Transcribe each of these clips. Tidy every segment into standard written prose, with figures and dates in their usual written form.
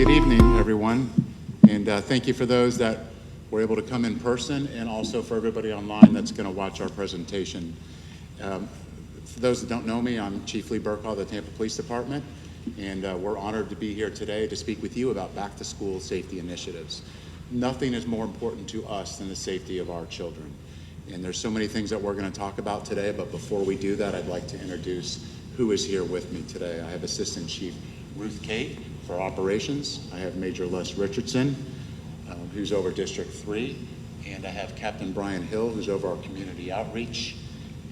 Good evening, everyone, and thank you for those that were able to come in person, and also for everybody online that's going to watch our presentation. For those that don't know me, I'm Chief Lee Burkall of the Tampa Police Department, and we're honored to be here today to speak with you about back-to-school safety initiatives. Nothing is more important to us than the safety of our children, and there's so many things that we're going to talk about today, but before we do that, I'd like to introduce who is here with me today. I have Assistant Chief Ruth Kate for operations. I have Major Les Richardson, who's over District 3, and I have Captain Brian Hill, who's over our community outreach,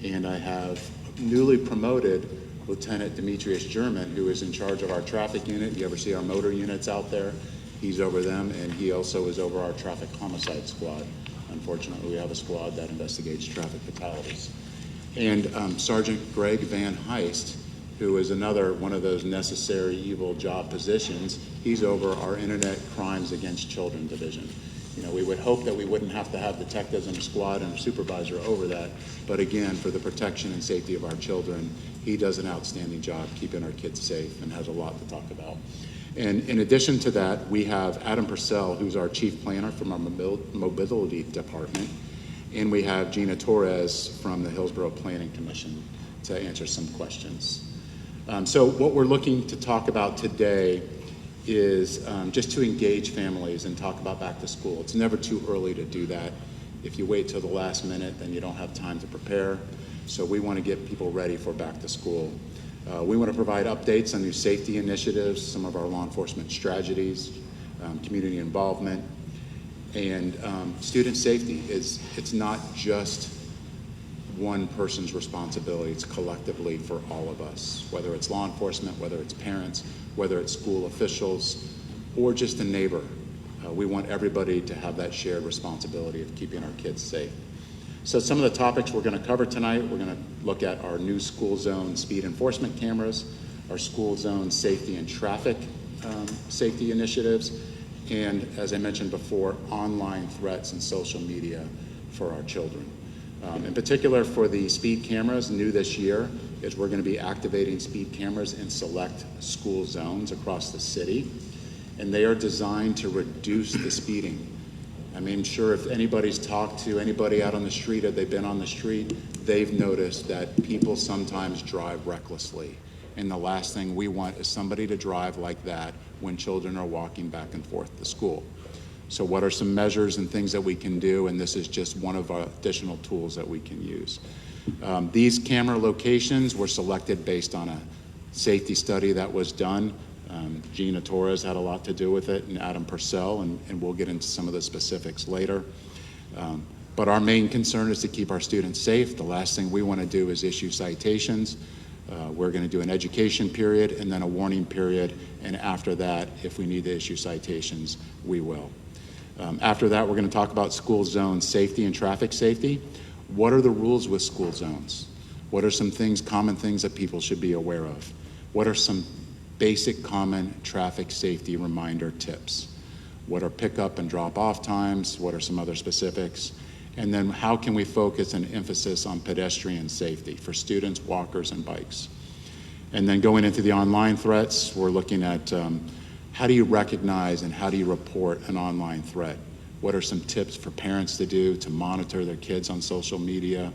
and I have newly promoted Lieutenant Demetrius German, who is in charge of our traffic unit. You ever see our motor units out there? He's over them, and he also is over our traffic homicide squad. Unfortunately, we have a squad that investigates traffic fatalities. And Sergeant Greg Van Heist, who is another one of those necessary evil job positions. He's over our Internet Crimes Against Children Division. You know, we would hope that we wouldn't have to have detectives and a squad and a supervisor over that, but again, for the protection and safety of our children, he does an outstanding job keeping our kids safe and has a lot to talk about. And in addition to that, we have Adam Purcell, who's our chief planner from our mobility department, and we have Gina Torres from the Hillsborough Planning Commission to answer some questions. So what we're looking to talk about today is just to engage families and talk about back to school. It's never too early to do that. If you wait till the last minute, then you don't have time to prepare. So we want to get people ready for back to school. We want to provide updates on new safety initiatives, some of our law enforcement strategies, community involvement, and student safety. It's not just one person's responsibility. It's collectively for all of us, whether it's law enforcement, whether it's parents, whether it's school officials, or just a neighbor. We want everybody to have that shared responsibility of keeping our kids safe. So some of the topics we're going to cover tonight, we're going to look at our new school zone speed enforcement cameras, our school zone safety and traffic safety initiatives, and as I mentioned before, online threats and social media for our children. In particular for the speed cameras, new this year is we're going to be activating speed cameras in select school zones across the city, and they are designed to reduce the speeding. I mean, sure, if anybody's talked to anybody out on the street or they've been on the street, they've noticed that people sometimes drive recklessly, and the last thing we want is somebody to drive like that when children are walking back and forth to school. So what are some measures and things that we can do? And this is just one of our additional tools that we can use. These camera locations were selected based on a safety study that was done. Gina Torres had a lot to do with it, and Adam Purcell, and we'll get into some of the specifics later. But our main concern is to keep our students safe. The last thing we want to do is issue citations. We're going to do an education period and then a warning period, and after that, if we need to issue citations, we will. After that, we're going to talk about school zone safety and traffic safety. What are the rules with school zones? What are some things, common things that people should be aware of? What are some basic common traffic safety reminder tips? What are pickup and drop off times? What are some other specifics? And then how can we focus an emphasis on pedestrian safety for students, walkers, and bikes? And then going into the online threats, we're looking at how do you recognize and how do you report an online threat? What are some tips for parents to do to monitor their kids on social media,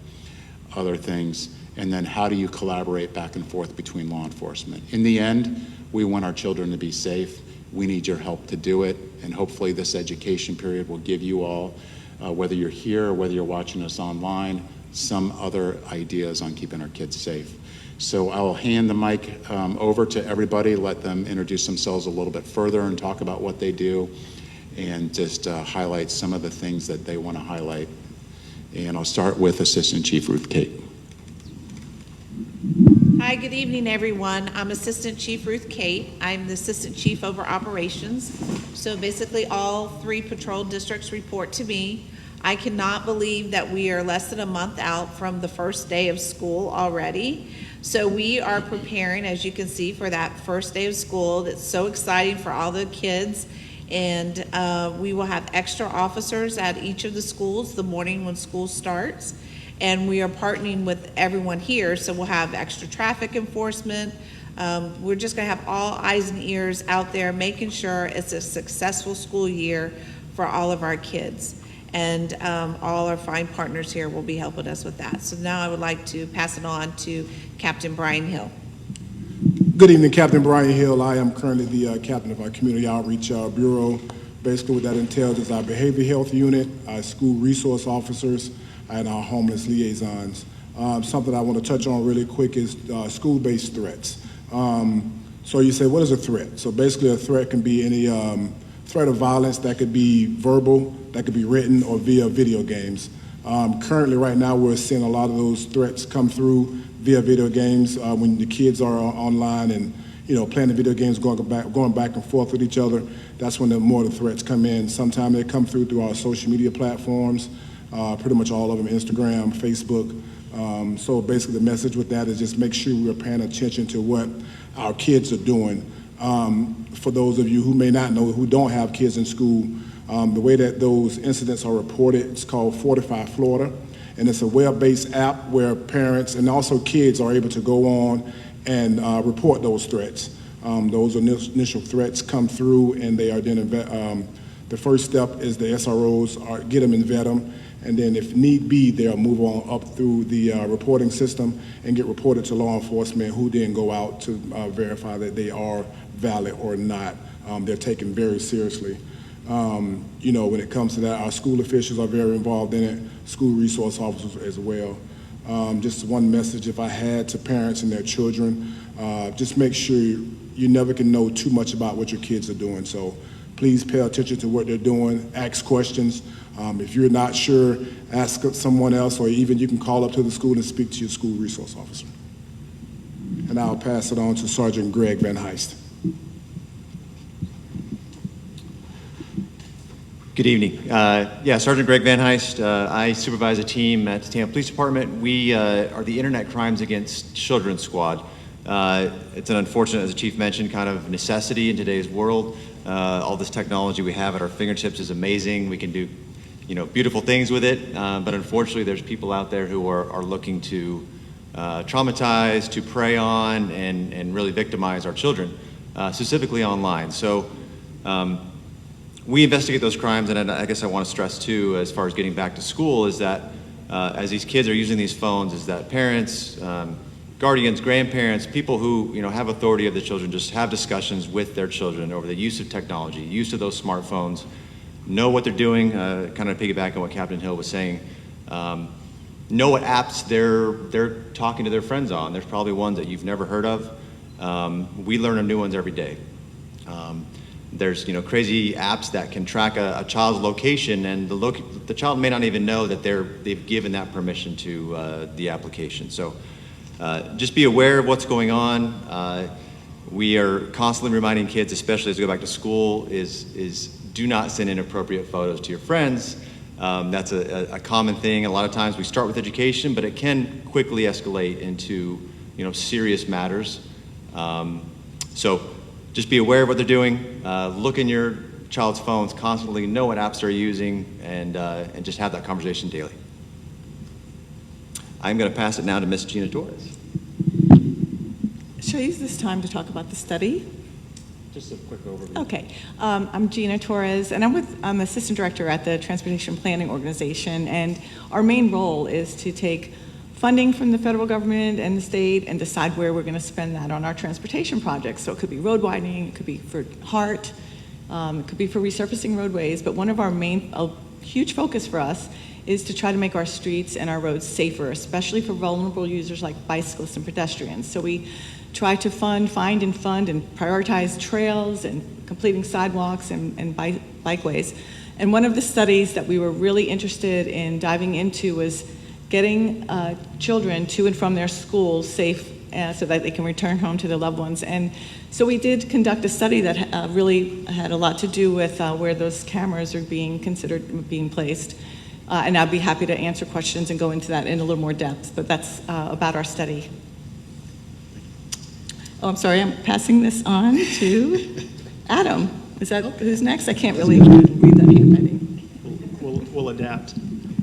other things? And then how do you collaborate back and forth between law enforcement? In the end, we want our children to be safe. We need your help to do it. And hopefully this education period will give you all, whether you're here or whether you're watching us online, some other ideas on keeping our kids safe. So I'll hand the mic over to everybody, let them introduce themselves a little bit further and talk about what they do, and just highlight some of the things that they want to highlight. And I'll start with Assistant Chief Ruth Kate. Hi, good evening, everyone. I'm Assistant Chief Ruth Kate. I'm the Assistant Chief over Operations. So basically all 3 patrol districts report to me. I cannot believe that we are less than a month out from the first day of school already. So we are preparing, as you can see, for that first day of school. That's so exciting for all the kids. And we will have extra officers at each of the schools the morning when school starts. And we are partnering with everyone here, so we'll have extra traffic enforcement. We're just going to have all eyes and ears out there, making sure it's a successful school year for all of our kids. And all our fine partners here will be helping us with that. So now I would like to pass it on to Captain Brian Hill. Good evening, Captain Brian Hill. I am currently the captain of our Community Outreach Bureau. Basically what that entails is our behavior health unit, our school resource officers, and our homeless liaisons. Something I want to touch on really quick is school-based threats. So you say, what is a threat? So basically a threat can be any threat of violence that could be verbal, that could be written, or via video games. Currently right now we're seeing a lot of those threats come through via video games when the kids are online and playing the video games, going back and forth with each other. That's when more of the threats come in. Sometimes they come through our social media platforms, pretty much all of them, Instagram, Facebook. So basically the message with that is just make sure we're paying attention to what our kids are doing. For those of you who may not know, who don't have kids in school, the way that those incidents are reported, it's called Fortify Florida, and it's a web-based app where parents and also kids are able to go on and report those threats. Those initial threats come through, and they are then the first step is the SROs get them and vet them, and then if need be, they'll move on up through the reporting system and get reported to law enforcement, who then go out to verify that they are valid or not. They're taken very seriously. When it comes to that, our school officials are very involved in it, school resource officers as well. Just one message if I had to parents and their children, just make sure you never can know too much about what your kids are doing. So please pay attention to what they're doing, ask questions. If you're not sure, ask someone else, or even you can call up to the school and speak to your school resource officer. And I'll pass it on to Sergeant Greg Van Heist. Good evening. Sergeant Greg Van Heist. I supervise a team at the Tampa Police Department. We are the Internet Crimes Against Children Squad. It's an unfortunate, as the Chief mentioned, kind of necessity in today's world. All this technology we have at our fingertips is amazing. We can do, beautiful things with it, but unfortunately there's people out there who are looking to traumatize, to prey on, and really victimize our children, specifically online. So we investigate those crimes, and I guess I want to stress too, as far as getting back to school, is that as these kids are using these phones, is that parents, guardians, grandparents, people who have authority of the children, just have discussions with their children over the use of technology, use of those smartphones, know what they're doing, kind of piggyback on what Captain Hill was saying, know what apps they're talking to their friends on. There's probably ones that you've never heard of. We learn of new ones every day. There's crazy apps that can track a child's location, and the child may not even know that they've given that permission to the application. So just be aware of what's going on. We are constantly reminding kids, especially as they go back to school, is do not send inappropriate photos to your friends. That's a common thing. A lot of times we start with education, but it can quickly escalate into serious matters. So just be aware of what they're doing. Look in your child's phones constantly, know what apps they're using, and just have that conversation daily. I'm going to pass it now to Ms. Gina Torres. Shall I use this time to talk about the study? Just a quick overview. Okay. I'm Gina Torres, and I'm Assistant Director at the Transportation Planning Organization, and our main role is to take funding from the federal government and the state and decide where we're going to spend that on our transportation projects. So it could be road widening, it could be for HART, it could be for resurfacing roadways, but one of our a huge focus for us is to try to make our streets and our roads safer, especially for vulnerable users like bicyclists and pedestrians. So we try to find and fund and prioritize trails and completing sidewalks and bikeways. And one of the studies that we were really interested in diving into was getting children to and from their schools safe so that they can return home to their loved ones. And so we did conduct a study that really had a lot to do with where those cameras are being considered being placed. And I'd be happy to answer questions and go into that in a little more depth, but that's about our study. Oh, I'm sorry, I'm passing this on to Adam. Is that who's next? I can't really read that handwriting. We'll adapt.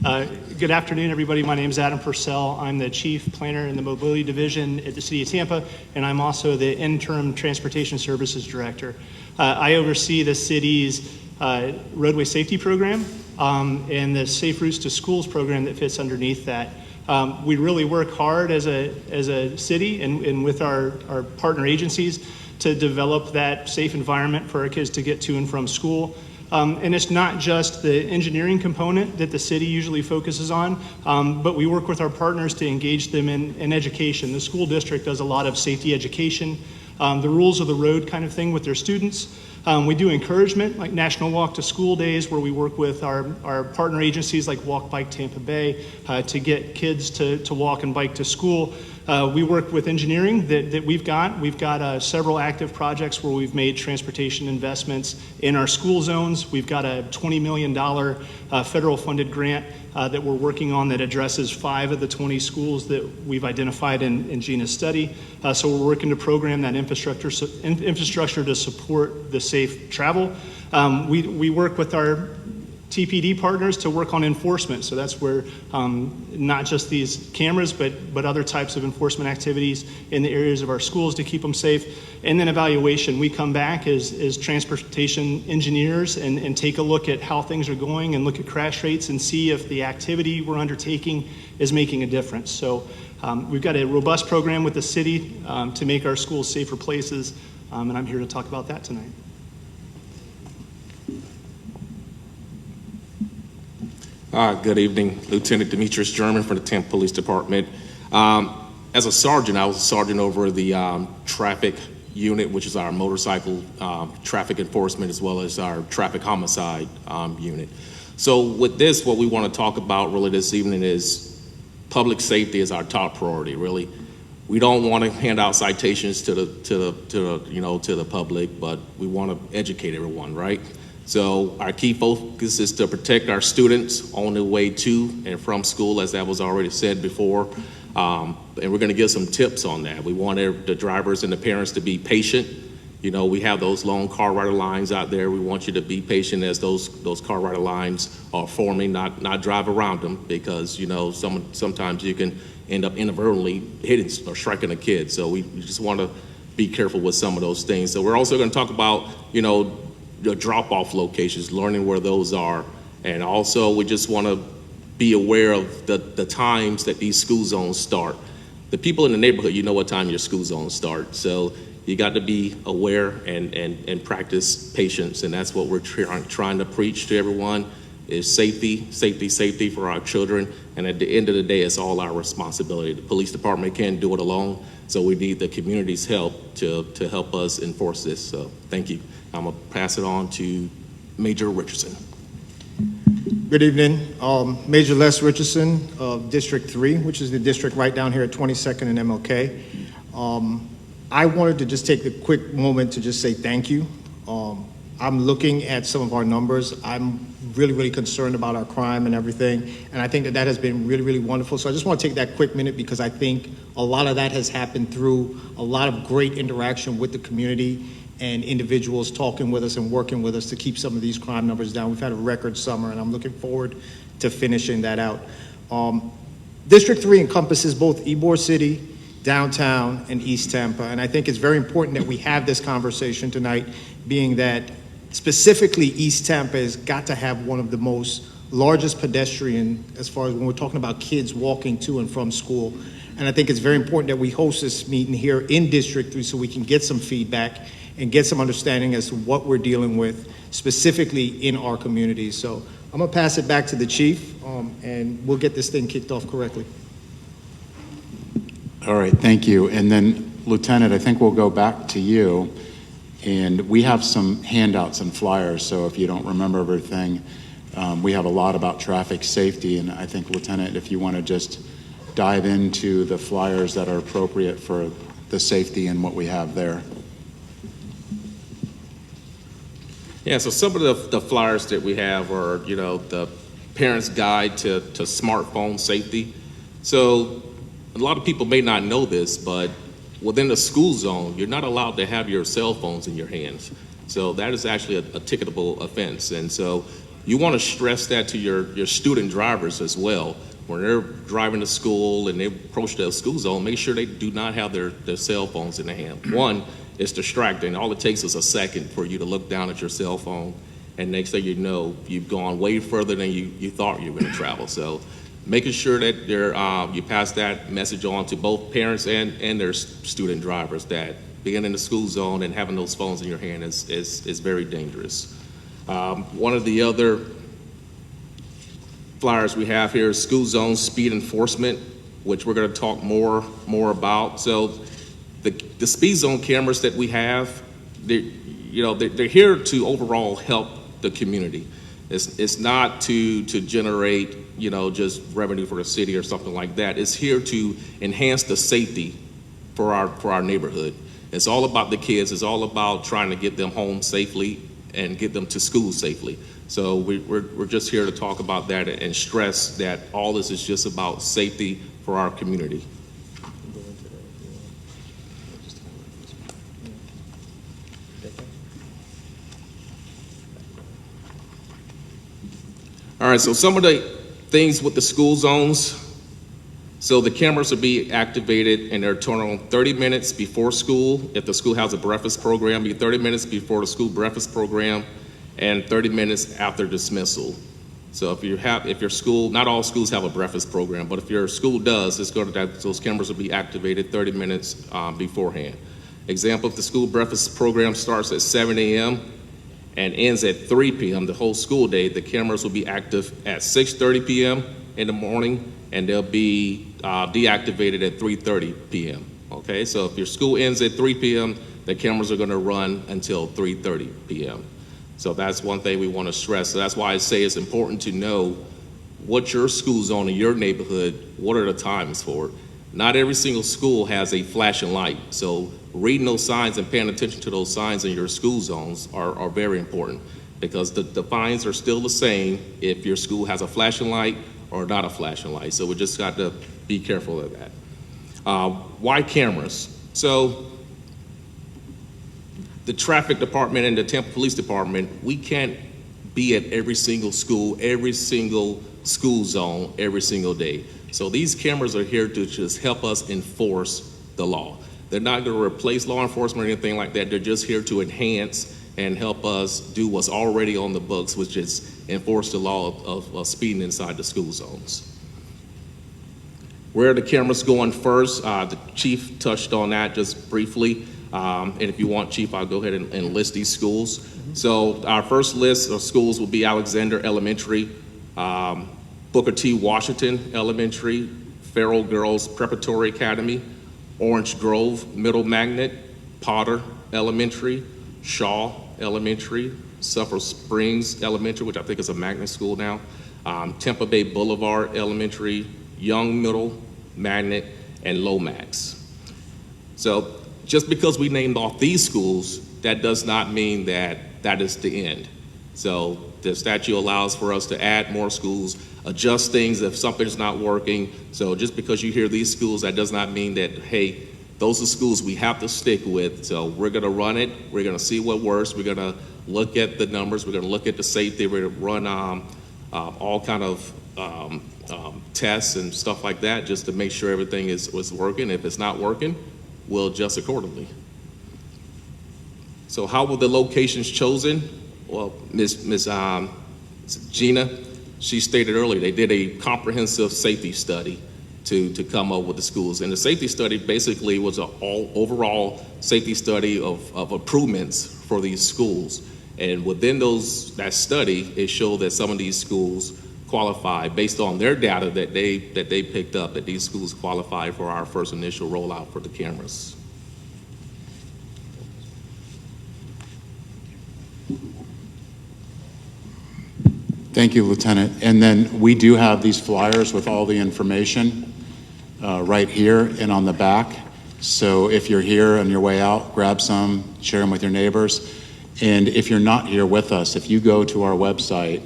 Good afternoon, everybody. My name is Adam Purcell. I'm the Chief Planner in the Mobility Division at the City of Tampa, and I'm also the Interim Transportation Services Director. I oversee the city's roadway safety program and the Safe Routes to Schools program that fits underneath that. We really work hard as a city and with our partner agencies to develop that safe environment for our kids to get to and from school. And it's not just the engineering component that the city usually focuses on, but we work with our partners to engage them in education. The school district does a lot of safety education, the rules of the road kind of thing with their students. We do encouragement, like National Walk to School Days, where we work with our partner agencies like Walk Bike Tampa Bay to get kids to walk and bike to school. We work with engineering that we've got. We've got several active projects where we've made transportation investments in our school zones. We've got a $20 million federal funded grant that we're working on that addresses 5 of the 20 schools that we've identified in Gina's study. So we're working to program that infrastructure to support the safe travel. We work with our TPD partners to work on enforcement. So that's where not just these cameras, but other types of enforcement activities in the areas of our schools to keep them safe. And then evaluation. We come back as transportation engineers and take a look at how things are going and look at crash rates and see if the activity we're undertaking is making a difference. So we've got a robust program with the city to make our schools safer places, and I'm here to talk about that tonight. Good evening, Lieutenant Demetrius German from the Tampa Police Department. As a sergeant, I was a sergeant over the traffic unit, which is our motorcycle traffic enforcement, as well as our traffic homicide unit. So with this, what we want to talk about really this evening is public safety is our top priority, really. We don't want to hand out citations to the public, but we want to educate everyone, right? So our key focus is to protect our students on their way to and from school, as that was already said before. And we're going to give some tips on that. We want the drivers and the parents to be patient. You know, we have those long car rider lines out there. We want you to be patient as those car rider lines are forming, not drive around them, because, you know, sometimes you can end up inadvertently hitting or striking a kid. So we just want to be careful with some of those things. So we're also going to talk about, you know, the drop-off locations, learning where those are. And also, we just want to be aware of the times that these school zones start. The people in the neighborhood, you know what time your school zones start. So you got to be aware and practice patience. And that's what we're trying to preach to everyone, is safety, safety, safety for our children. And at the end of the day, it's all our responsibility. The police department can't do it alone. So we need the community's help to help us enforce this. So thank you. I'm going to pass it on to Major Richardson. Good evening. Major Les Richardson of District 3, which is the district right down here at 22nd and MLK. I wanted to just take a quick moment to just say thank you. I'm looking at some of our numbers. I'm really, really concerned about our crime and everything, and I think that has been really, really wonderful. So I just want to take that quick minute because I think a lot of that has happened through a lot of great interaction with the community and individuals talking with us and working with us to keep some of these crime numbers down. We've had a record summer, and I'm looking forward to finishing that out. District 3 encompasses both Ybor City, downtown, and East Tampa, and I think it's very important that we have this conversation tonight, being that specifically East Tampa has got to have one of the most largest pedestrian, as far as when we're talking about kids walking to and from school. And I think it's very important that we host this meeting here in District 3 so we can get some feedback and get some understanding as to what we're dealing with specifically in our community. So I'm gonna pass it back to the chief and we'll get this thing kicked off correctly. All right, thank you. And then Lieutenant, I think we'll go back to you. And we have some handouts and flyers, so if you don't remember everything, we have a lot about traffic safety. And I think, Lieutenant, if you want to just dive into the flyers that are appropriate for the safety and what we have there. Yeah, so some of the flyers that we have are, you know, the Parents' Guide to Smartphone Safety. So a lot of people may not know this, but within the school zone, you're not allowed to have your cell phones in your hands. So that is actually a ticketable offense. And so you want to stress that to your student drivers as well. When they're driving to school and they approach the school zone, make sure they do not have their cell phones in their hand. One, it's distracting. All it takes is a second for you to look down at your cell phone, and next thing you know, you've gone way further than you thought you were going to travel. So making sure that you pass that message on to both parents and their student drivers that being in the school zone and having those phones in your hand is very dangerous. One of the other flyers we have here is school zone speed enforcement, which we're going to talk more about. So the speed zone cameras that we have, they're here to overall help the community. It's not to generate just revenue for the city or something like that. It's here to enhance the safety for our neighborhood. It's all about the kids. It's all about trying to get them home safely and get them to school safely. So we're just here to talk about that and stress that all this is just about safety for our community. All right, so some of the things with the school zones. So the cameras will be activated and they're turned on 30 minutes before school. If the school has a breakfast program, be 30 minutes before the school breakfast program and 30 minutes after dismissal. So if your school, not all schools have a breakfast program, but if your school does, those cameras will be activated 30 minutes beforehand. Example, if the school breakfast program starts at 7 a.m. and ends at 3 p.m. the whole school day, the cameras will be active at 6:30 p.m. in the morning, and they'll be deactivated at 3:30 p.m. Okay, so if your school ends at 3 p.m., the cameras are going to run until 3:30 p.m. So that's one thing we want to stress. So that's why I say it's important to know what your school zone in your neighborhood, what are the times for it. Not every single school has a flashing light. So reading those signs and paying attention to those signs in your school zones are very important, because the fines are still the same if your school has a flashing light or not a flashing light. So we just got to be careful of that. Why cameras? So the traffic department and the Tampa Police Department, we can't be at every single school, every single school zone, every single day. So these cameras are here to just help us enforce the law. They're not going to replace law enforcement or anything like that. They're just here to enhance and help us do what's already on the books, which is enforce the law of speeding inside the school zones. Where are the cameras going first? The chief touched on that just briefly. And if you want, Chief, I'll go ahead and list these schools. So our first list of schools will be Alexander Elementary, Booker T. Washington Elementary, Farrell Girls Preparatory Academy, Orange Grove Middle Magnet, Potter Elementary, Shaw Elementary, Sulphur Springs Elementary, which I think is a magnet school now, Tampa Bay Boulevard Elementary, Young Middle Magnet, and Lomax. So just because we named off these schools, that does not mean that that is the end. So the statute allows for us to add more schools, adjust things if something's not working. So just because you hear these schools, that does not mean that, hey, those are schools we have to stick with. So we're gonna run it, we're gonna see what works, we're gonna look at the numbers, we're gonna look at the safety, we're gonna run all kind of tests and stuff like that just to make sure everything was working. If it's not working, we'll adjust accordingly. So how were the locations chosen? Well, Ms. Gina, she stated earlier, they did a comprehensive safety study to come up with the schools. And the safety study basically was an overall safety study of improvements for these schools. And within that study, it showed that some of these schools qualify based on their data that they picked up, that these schools qualify for our first initial rollout for the cameras. Thank you, Lieutenant. And then we do have these flyers with all the information right here and on the back. So if you're here on your way out, grab some, share them with your neighbors. And if you're not here with us, if you go to our website,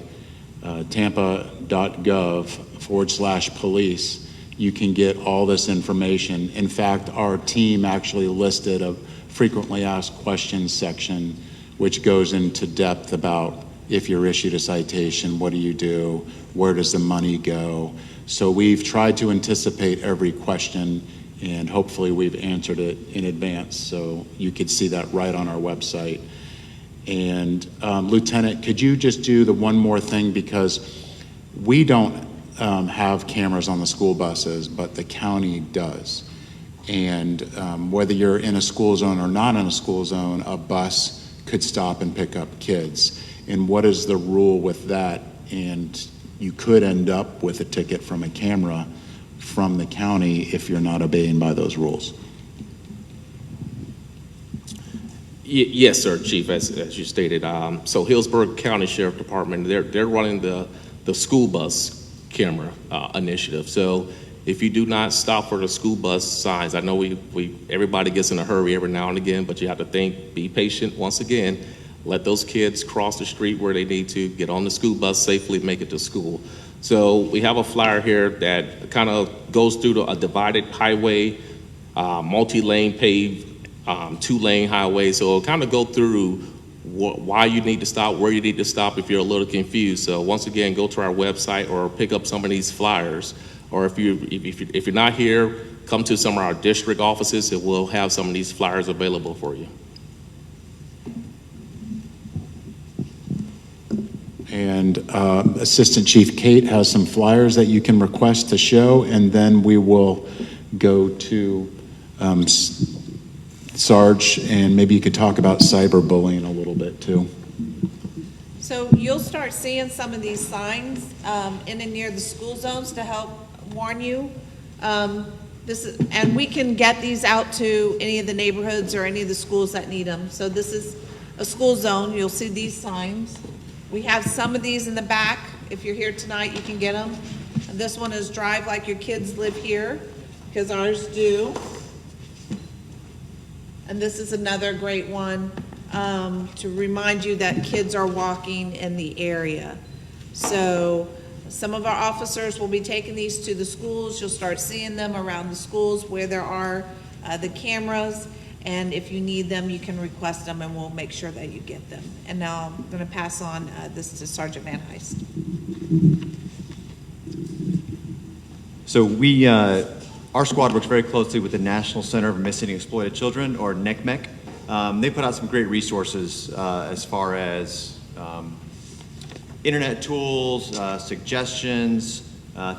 tampa.gov/police, you can get all this information. In fact, our team actually listed a frequently asked questions section, which goes into depth about if you're issued a citation, what do you do? Where does the money go? So we've tried to anticipate every question, and hopefully we've answered it in advance, so you could see that right on our website. And Lieutenant, could you just do the one more thing, because we don't have cameras on the school buses, but the county does. And whether you're in a school zone or not in a school zone, a bus could stop and pick up kids. And what is the rule with that? And you could end up with a ticket from a camera from the county if you're not obeying by those rules. Yes, sir, Chief, as you stated. So Hillsborough County Sheriff Department, they're running the school bus camera initiative. So if you do not stop for the school bus signs, I know everybody gets in a hurry every now and again, but you have to be patient once again. Let those kids cross the street where they need to, get on the school bus safely, make it to school. So we have a flyer here that kind of goes through a divided highway, multi-lane paved, two-lane highway. So it'll kind of go through why you need to stop, where you need to stop if you're a little confused. So once again, go to our website or pick up some of these flyers. Or if you're not here, come to some of our district offices and we'll have some of these flyers available for you. And Assistant Chief Kate has some flyers that you can request to show, and then we will go to Sarge, and maybe you could talk about cyberbullying a little bit too. So you'll start seeing some of these signs in and near the school zones to help warn you. And we can get these out to any of the neighborhoods or any of the schools that need them. So this is a school zone. You'll see these signs. We have some of these in the back. If you're here tonight, you can get them. And this one is drive like your kids live here, because ours do. And this is another great one to remind you that kids are walking in the area. So some of our officers will be taking these to the schools. You'll start seeing them around the schools where there are the cameras. And if you need them, you can request them and we'll make sure that you get them. And now I'm going to pass on this to Sergeant Van Heist. So our squad works very closely with the National Center for Missing and Exploited Children, or NCMEC. They put out some great resources as far as internet tools, suggestions,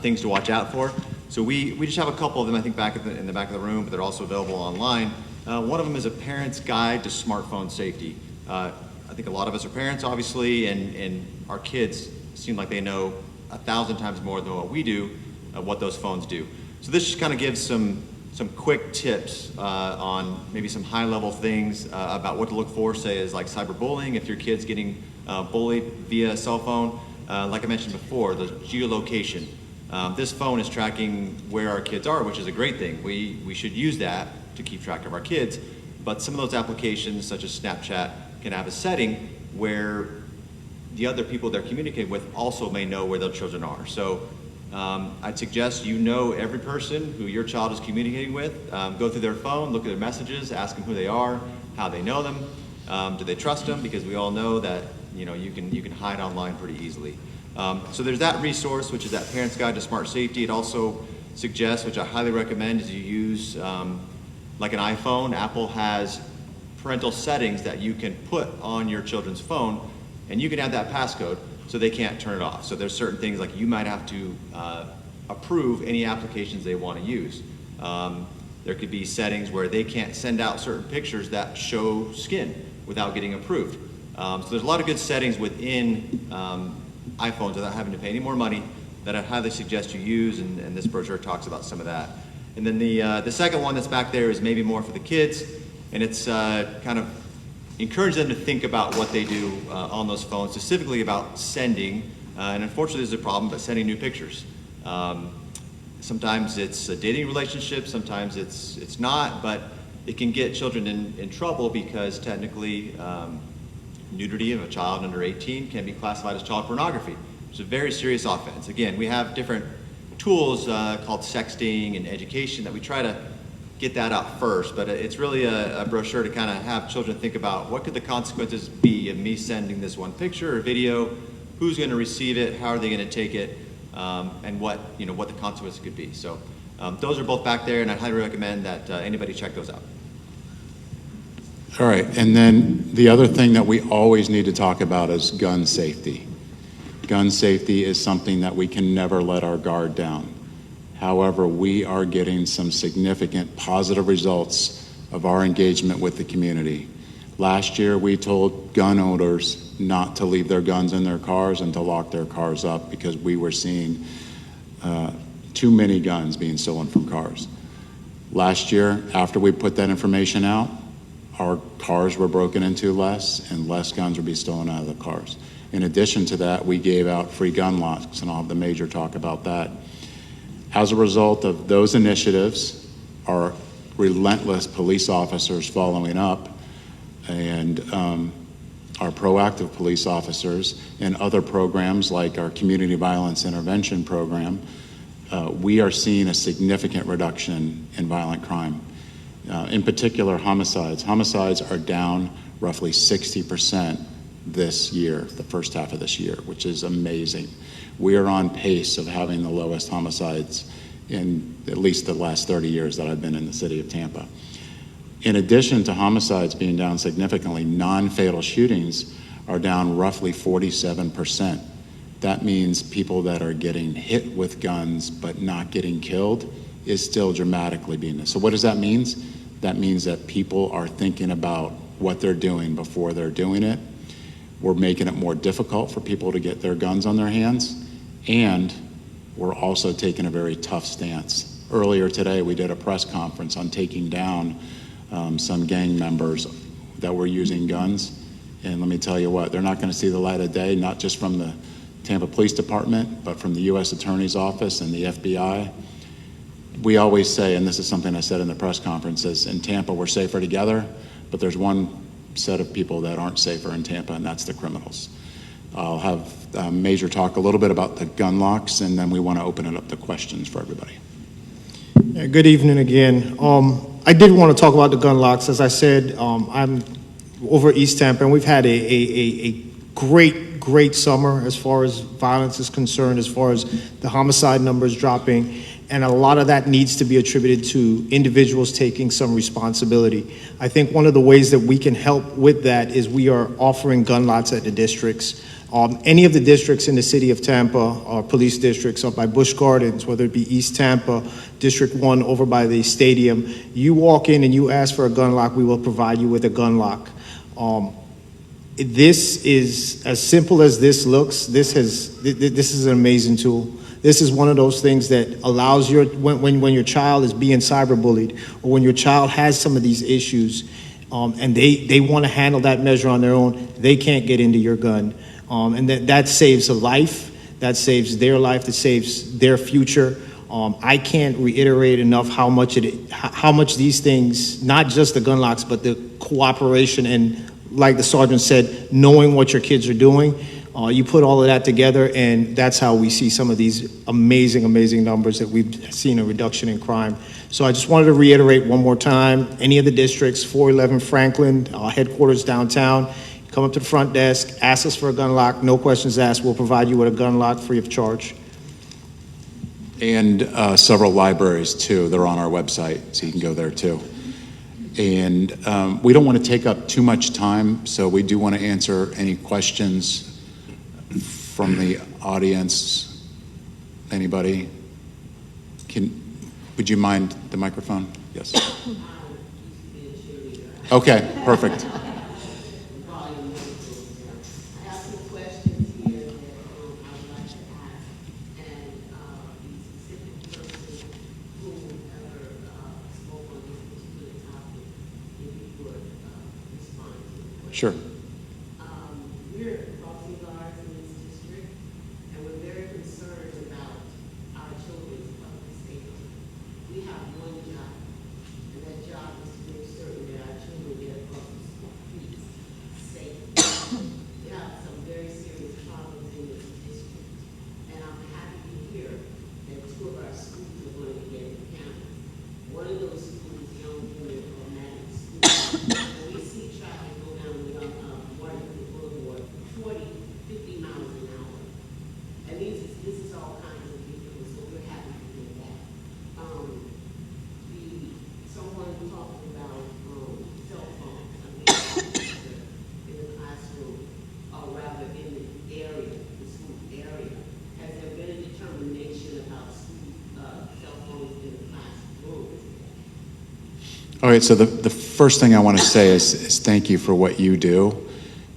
things to watch out for. So we just have a couple of them, I think, in the back of the room, but they're also available online. One of them is a parent's guide to smartphone safety. I think a lot of us are parents, obviously, and our kids seem like they know 1,000 times more than what we do of what those phones do. So this just kind of gives some quick tips on maybe some high-level things about what to look for, say, as like cyberbullying, if your kid's getting bullied via a cell phone. Like I mentioned before, the geolocation. This phone is tracking where our kids are, which is a great thing. We should use that to keep track of our kids, but some of those applications, such as Snapchat, can have a setting where the other people they're communicating with also may know where their children are. So I'd suggest you know every person who your child is communicating with. Go through their phone, look at their messages, ask them who they are, how they know them, do they trust them, because we all know that you can hide online pretty easily. So there's that resource, which is that Parent's Guide to Smart Safety. It also suggests, which I highly recommend, is you use like an iPhone. Apple has parental settings that you can put on your children's phone, and you can add that passcode so they can't turn it off. So there's certain things like you might have to approve any applications they want to use. There could be settings where they can't send out certain pictures that show skin without getting approved. So there's a lot of good settings within iPhones without having to pay any more money that I highly suggest you use, and this brochure talks about some of that. And then the second one that's back there is maybe more for the kids, and it's kind of encourage them to think about what they do on those phones, specifically about sending, and unfortunately there's a problem, but sending new pictures. Sometimes it's a dating relationship, sometimes it's not, but it can get children in trouble because technically nudity of a child under 18 can be classified as child pornography. It's a very serious offense. Again, we have different tools called sexting and education that we try to get that out first, but it's really a brochure to kind of have children think about what could the consequences be of me sending this one picture or video, who's going to receive it, how are they going to take it, and what the consequences could be. So those are both back there, and I highly recommend that anybody check those out. All right, and then the other thing that we always need to talk about is gun safety. Gun safety is something that we can never let our guard down. However, we are getting some significant positive results of our engagement with the community. Last year, we told gun owners not to leave their guns in their cars and to lock their cars up because we were seeing too many guns being stolen from cars. Last year, after we put that information out, our cars were broken into less and less guns would be stolen out of the cars. In addition to that, we gave out free gun locks, and I'll have the major talk about that. As a result of those initiatives, our relentless police officers following up, and our proactive police officers, and other programs like our Community Violence Intervention Program, we are seeing a significant reduction in violent crime. In particular, homicides. Homicides are down roughly 60% this year, the first half of this year, which is amazing. We are on pace of having the lowest homicides in at least the last 30 years that I've been in the city of Tampa. In addition to homicides being down significantly, non-fatal shootings are down roughly 47%. That means people that are getting hit with guns but not getting killed is still dramatically being. So what does that mean? That means that people are thinking about what they're doing before they're doing it. We're making it more difficult for people to get their guns on their hands, and we're also taking a very tough stance. Earlier today, we did a press conference on taking down some gang members that were using guns, and let me tell you what, they're not going to see the light of day, not just from the Tampa Police Department, but from the U.S. Attorney's Office and the FBI. We always say, and this is something I said in the press conference, is in Tampa we're safer together, but there's one set of people that aren't safer in Tampa, and that's the criminals. I'll have Major talk a little bit about the gun locks, and then we want to open it up to questions for everybody. Yeah, good evening again. I did want to talk about the gun locks. As I said, I'm over East Tampa, and we've had a great summer as far as violence is concerned, as far as the homicide numbers dropping. And a lot of that needs to be attributed to individuals taking some responsibility. I think one of the ways that we can help with that is we are offering gun lots at the districts. Any of the districts in the city of Tampa, or police districts up by Busch Gardens, whether it be East Tampa, District 1 over by the stadium, you walk in and you ask for a gun lock, we will provide you with a gun lock. This is, as simple as this looks, this is an amazing tool. This is one of those things that allows when your child is being cyberbullied, or when your child has some of these issues, and they want to handle that measure on their own, they can't get into your gun. And that saves a life, that saves their life, that saves their future. I can't reiterate enough how much these things, not just the gun locks, but the cooperation and, like the sergeant said, knowing what your kids are doing. You put all of that together, and that's how we see some of these amazing numbers that we've seen a reduction in crime. So I just wanted to reiterate one more time, any of the districts, 411 Franklin, headquarters downtown, come up to the front desk, ask us for a gun lock, no questions asked. We'll provide you with a gun lock free of charge. And several libraries, too. They're on our website, so you can go there, too. And we don't want to take up too much time, so we do want to answer any questions from the audience. Anybody? Would you mind the microphone? Yes. Okay, perfect. Sure. We're crossing guards in this district, and we're very concerned about our children's public safety. We have one job, and that job is to make certain that our children get across the streets safe. We have some very serious problems in this district, and I'm happy to hear that 2 of our schools are going to get cameras. One of those schools All right, so the first thing I want to say is thank you for what you do,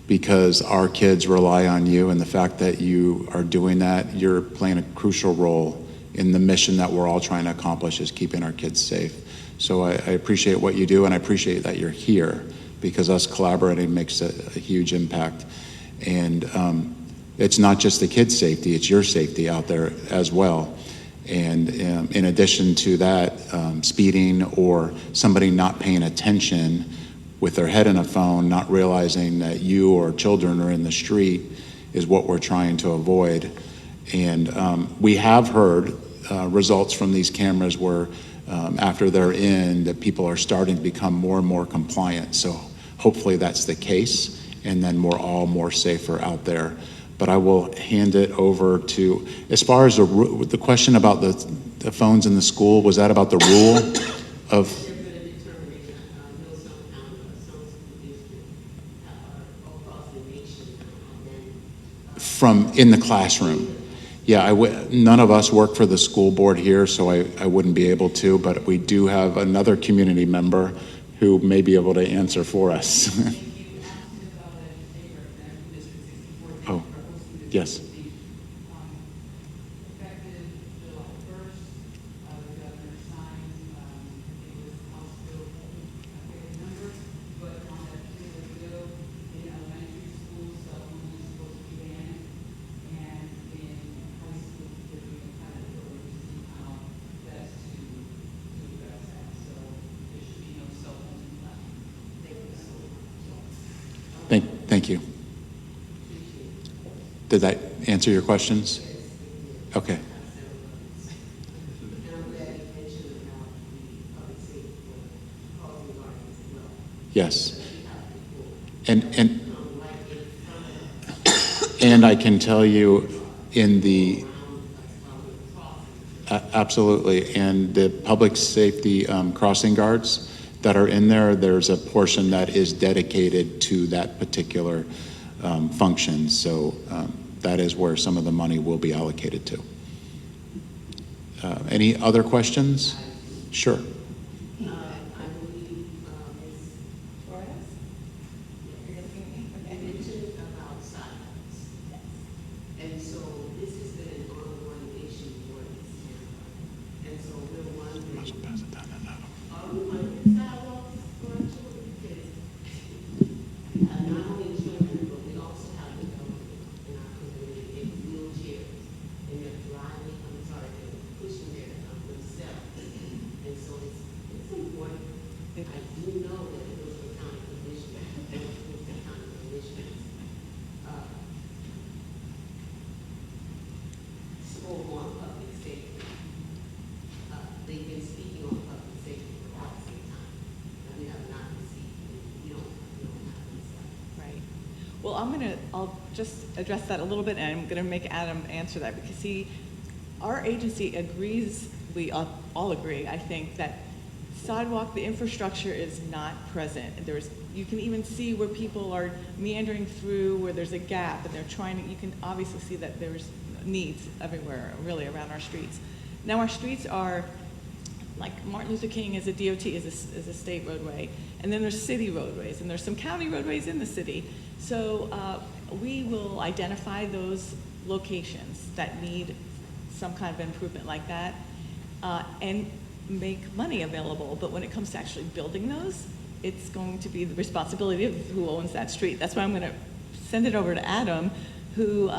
because our kids rely on you, and the fact that you are doing that, you're playing a crucial role in the mission that we're all trying to accomplish, is keeping our kids safe. So I appreciate what you do, and I appreciate that you're here, because us collaborating makes a huge impact. And it's not just the kids' safety, it's your safety out there as well. And in addition to that, speeding or somebody not paying attention with their head in a phone, not realizing that you or children are in the street, is what we're trying to avoid. And we have heard results from these cameras where after they're in, that people are starting to become more and more compliant. So hopefully that's the case, and then we're all more safer out there. But I will hand it over to, as far as the question about the phones in the school, was that about the rule of? They're going to determine, Hillsong County or some school district across the nation, and then From in the classroom. Yeah, none of us work for the school board here, so I wouldn't be able to, but we do have another community member who may be able to answer for us. Oh, yes. Effective July 1st, the governor signed, it was also, I forget the number, but on that particular bill, in elementary schools, cell phones are supposed to be banned, and in high school, they're doing kind of the see how best to address that. So there should be no cell phones in class. Thank you. Did that answer your questions? Okay. and I'm glad you mentioned about the public safety for causing gardens as well. Yes. We have people And right in front of and I can tell you in the us absolutely, and the public safety crossing guards that are in there, there's a portion that is dedicated to that particular function. So that is where some of the money will be allocated to. Any other questions? Sure. I believe Ms. Torres? You mentioned about sidewalks. And so this has been an ongoing issue for this town. And so we're wondering, are we wondering sidewalks for our children? Because not only children, but we also have the elderly in our community in wheelchairs. And they're driving, they're pushing themselves. And so it's important. I do know that those are county commissioners, spoke on public safety. They've been speaking on public safety for quite some time. And we have not received, we don't have this. Right. Well, I'll just address that a little bit, and I'm gonna make Adam answer that, because our agency agrees, we all agree, I think, that sidewalk, the infrastructure is not present. You can even see where people are meandering through, where there's a gap, and you can obviously see that there's needs everywhere, really, around our streets. Now, our streets are, like Martin Luther King is a DOT, is a state roadway, and then there's city roadways, and there's some county roadways in the city. So we will identify those locations that need some kind of improvement like that, and make money available. But when it comes to actually building those, it's going to be the responsibility of who owns that street. That's why I'm going to send it over to Adam, who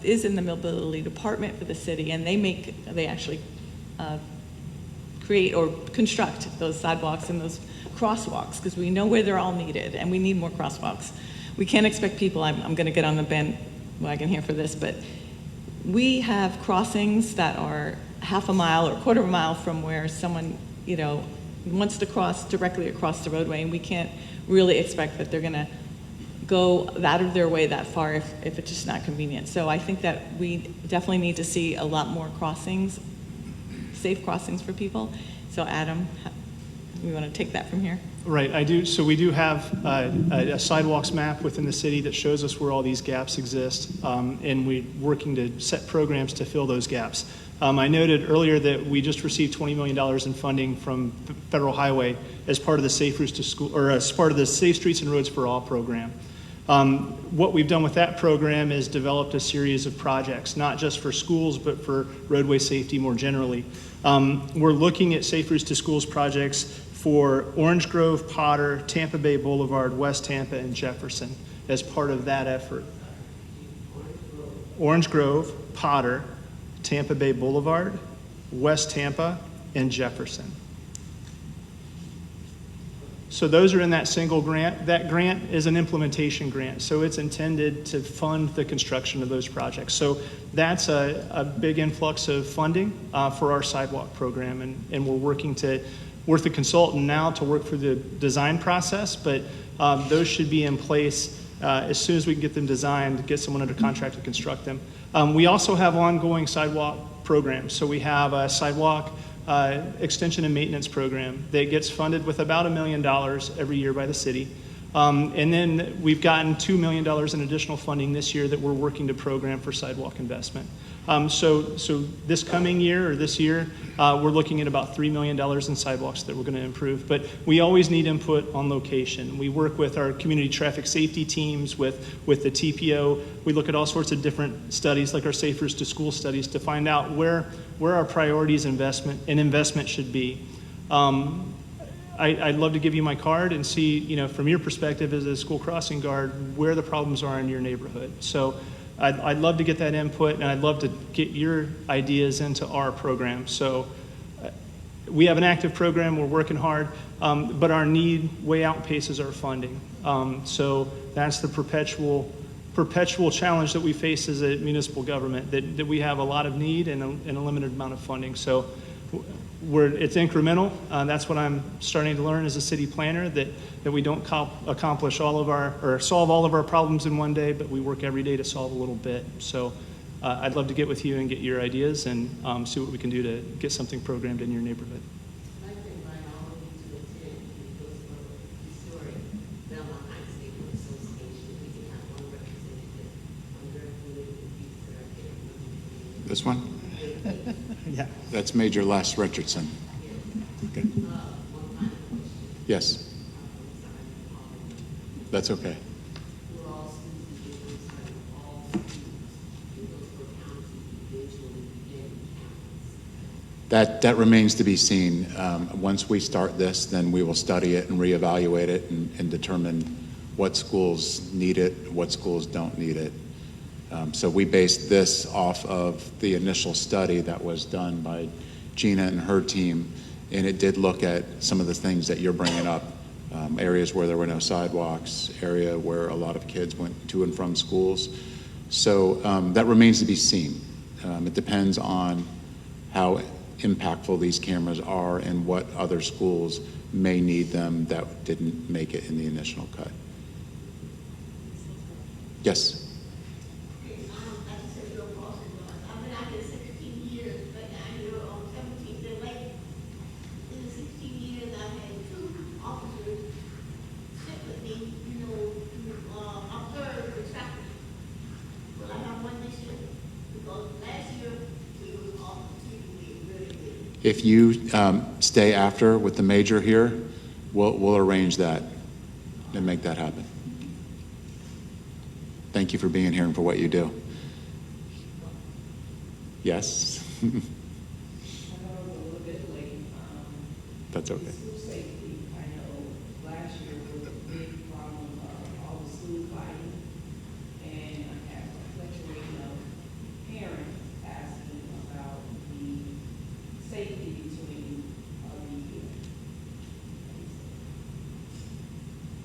is in the mobility department for the city, and they actually create or construct those sidewalks and those crosswalks, because we know where they're all needed, and we need more crosswalks. We can't expect people, I'm going to get on the bandwagon here for this, but we have crossings that are half a mile or a quarter of a mile from where someone, wants to cross directly across the roadway, and we can't really expect that they're going to go out of their way that far if it's just not convenient. So I think that we definitely need to see a lot more crossings, safe crossings for people. So Adam, we want to take that from here? Right, I do. So we do have a sidewalks map within the city that shows us where all these gaps exist, and we're working to set programs to fill those gaps. I noted earlier that we just received $20 million in funding from Federal Highway as part of the Safe Routes to School, or as part of the Safe Streets and Roads for All program. What we've done with that program is developed a series of projects, not just for schools, but for roadway safety more generally. We're looking at Safe Routes to Schools projects for Orange Grove, Potter, Tampa Bay Boulevard, West Tampa, and Jefferson as part of that effort. Orange Grove, Potter, Tampa Bay Boulevard, West Tampa, and Jefferson. So those are in that single grant. That grant is an implementation grant, so it's intended to fund the construction of those projects. So that's a big influx of funding for our sidewalk program, and we're working with the consultant now to work through the design process, but those should be in place as soon as we can get them designed, get someone under contract to construct them. We also have ongoing sidewalk programs. So we have a sidewalk extension and maintenance program that gets funded with about $1 million every year by the city. And then we've gotten $2 million in additional funding this year that we're working to program for sidewalk investment. So this coming year, or this year, we're looking at about $3 million in sidewalks that we're going to improve. But we always need input on location. We work with our community traffic safety teams, with the TPO. We look at all sorts of different studies, like our Safe Routes to School studies, to find out where our priorities investment should be. I'd love to give you my card and see, from your perspective as a school crossing guard, where the problems are in your neighborhood. So I'd love to get that input, and I'd love to get your ideas into our program. So we have an active program, we're working hard, but our need way outpaces our funding. So that's the perpetual challenge that we face as a municipal government, that we have a lot of need and a limited amount of funding. So it's incremental. That's what I'm starting to learn as a city planner, that we don't accomplish solve all of our problems in one day, but we work every day to solve a little bit. So I'd love to get with you and get your ideas and see what we can do to get something programmed in your neighborhood. I think invite all of you to attend because for the historic Belmont Heights Neighborhood Association, we can have one representative on their political piece that are here. This one? Yeah. That's Major Les Richardson. Okay. One final question. Yes, that's okay. We're all students in this, all students in Hillsborough County eventually begin campus. That remains to be seen. Once we start this, then we will study it and reevaluate it and determine what schools need it, what schools don't need it. So we based this off of the initial study that was done by Gina and her team, and it did look at some of the things that you're bringing up, areas where there were no sidewalks, area where a lot of kids went to and from schools. So that remains to be seen. It depends on how impactful these cameras are and what other schools may need them that didn't make it in the initial cut. Yes? I've been out here 16 years, but now you're on 17th and late. In the 16 years, I've had 2 officers sit with me, to observe the traffic. Will I have one this year? Because last year, we was off the TV, really good. If you stay after with the major here, we'll arrange that and make that happen. Thank you for being here and for what you do. Yes? I know I was a little bit late. That's okay. School safety, I know last year was a big problem of all the school fighting. And I have a fluctuation of parents asking about the safety between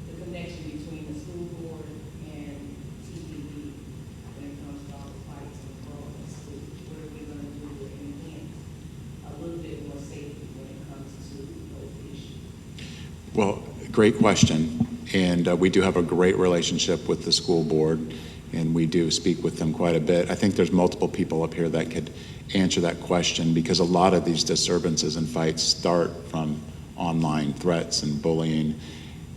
the connection between the school board and TDB when it comes to all the fights and growing in school. What are we gonna do to enhance a little bit more safety when it comes to those issues? Well, great question. And we do have a great relationship with the school board, and we do speak with them quite a bit. I think there's multiple people up here that could answer that question, because a lot of these disturbances and fights start from online threats and bullying.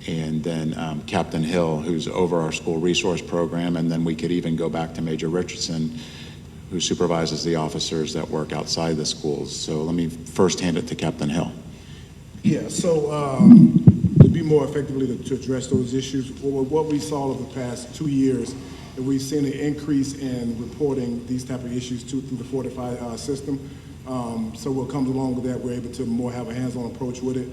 And then Captain Hill, who's over our school resource program, and then we could even go back to Major Richardson, who supervises the officers that work outside the schools. So let me first hand it to Captain Hill. Yeah, so to be more effectively to address those issues, what we saw over the past 2 years, and we've seen an increase in reporting these type of issues through the Fortify system. So what comes along with that, we're able to more have a hands-on approach with it.